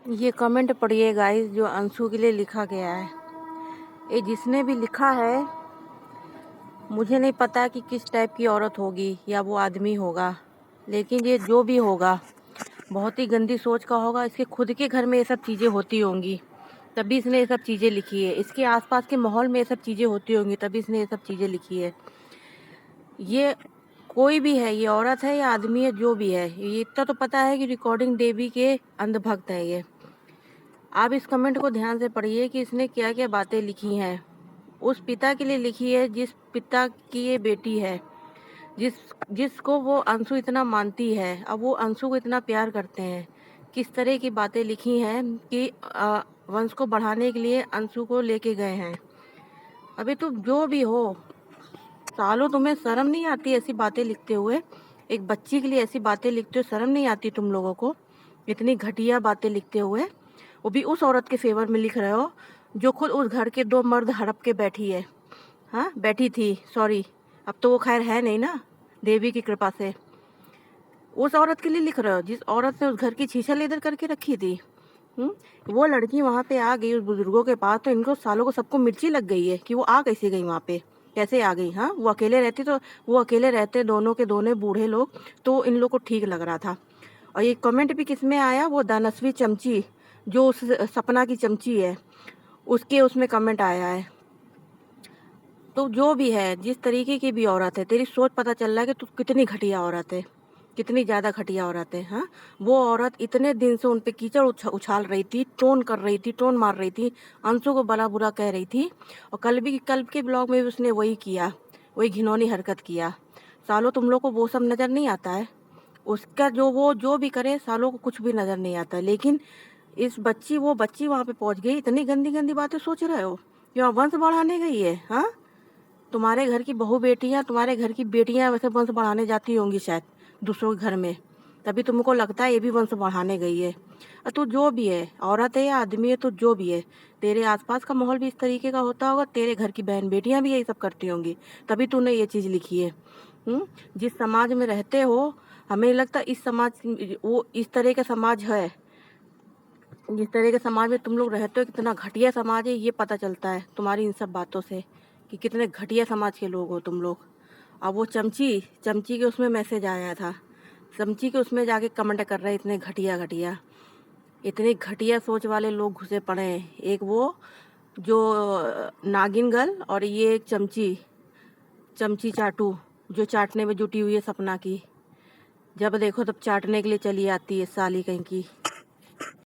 ये कमेंट पढ़िए गाइस, जो अंशु के लिए लिखा गया है। ये जिसने भी लिखा है, मुझे नहीं पता कि किस टाइप की औरत होगी या वो आदमी होगा, लेकिन ये जो भी होगा बहुत ही गंदी सोच का होगा। इसके खुद के घर में ये सब चीज़ें होती होंगी, तभी इसने ये सब चीज़ें लिखी है। इसके आसपास के माहौल में ये सब चीज़ें होती होंगी, तभी इसने ये सब चीज़ें लिखी है। ये कोई भी है, ये औरत है या आदमी है, जो भी है, ये इतना तो पता है कि रिकॉर्डिंग देवी के अंधभक्त है ये। आप इस कमेंट को ध्यान से पढ़िए कि इसने क्या क्या बातें लिखी हैं। उस पिता के लिए लिखी है जिस पिता की ये बेटी है, जिसको वो अंशु इतना मानती है। अब वो अंशु को इतना प्यार करते हैं। किस तरह की बातें लिखी हैं कि वंश को बढ़ाने के लिए अंशु को लेके गए हैं। अभी तुम जो भी हो, सालों तुम्हें शर्म नहीं आती ऐसी बातें लिखते हुए? एक बच्ची के लिए ऐसी बातें लिखते हो, शर्म नहीं आती तुम लोगों को? इतनी घटिया बातें लिखते हुए, वो भी उस औरत के फेवर में लिख रहे हो जो खुद उस घर के 2 मर्द हड़प के बैठी है। हाँ, बैठी थी, सॉरी, अब तो वो खैर है नहीं ना, देवी की कृपा से। उस औरत के लिए लिख रहे हो जिस औरत ने उस घर की छीछा लेदर करके रखी थी। वो लड़की वहाँ पे आ गई उस बुजुर्गों के पास, तो इनको सालों को सबको मिर्ची लग गई है कि वो आ कैसे गई वहाँ पे, कैसे आ गई। हाँ, वो अकेले रहती, तो वो अकेले रहते दोनों के दोनों बूढ़े लोग, तो इन लोग को ठीक लग रहा था। और ये कमेंट भी किस में आया, वो दानस्वी चमची, जो उस सपना की चमची है, उसके उसमें कमेंट आया है। तो जो भी है, जिस तरीके की भी औरत है, तेरी सोच पता चल रहा है कि तू कितनी घटिया औरत है, कितनी ज़्यादा घटिया औरत है। हाँ, वो औरत इतने दिन से उन पे कीचड़ उछाल रही थी, टोन कर रही थी, टोन मार रही थी, अंशु को भला बुरा कह रही थी। और कल के ब्लॉग में भी उसने वही किया, वही घिनौनी हरकत किया। सालों तुम लोग को वो सब नज़र नहीं आता है? उसका जो भी करे, सालों को कुछ भी नज़र नहीं आता। लेकिन वो बच्ची वहाँ पे पहुँच गई, इतनी गंदी गंदी बातें सोच रहे हो कि वहाँ वंश बढ़ाने गई है। हाँ, तुम्हारे घर की बहू बेटियां, तुम्हारे घर की बेटियां वैसे वंश बढ़ाने जाती होंगी शायद दूसरों के घर में, तभी तुमको लगता है ये भी वंश बढ़ाने गई है। और तू जो भी है, औरत है या आदमी है, तो जो भी है, तेरे आसपास का माहौल भी इस तरीके का होता होगा, तेरे घर की बहन बेटियां भी यही सब करती होंगी, तभी तूने ये चीज़ लिखी है। जिस समाज में रहते हो, हमें लगता इस समाज, वो इस तरह का समाज है, जिस तरह के समाज में तुम लोग रहते हो, कितना घटिया समाज है, ये पता चलता है तुम्हारी इन सब बातों से कि कितने घटिया समाज के लोग हो तुम लोग। अब वो चमची के उसमें मैसेज आया था, चमची के उसमें जाके कमेंट कर रहे हैं इतने घटिया सोच वाले लोग घुसे पड़े हैं। एक वो जो नागिन गर्ल, और ये एक चमची चाटू, जो चाटने में जुटी हुई है सपना की। जब देखो तब चाटने के लिए चली आती है, साली कहीं की।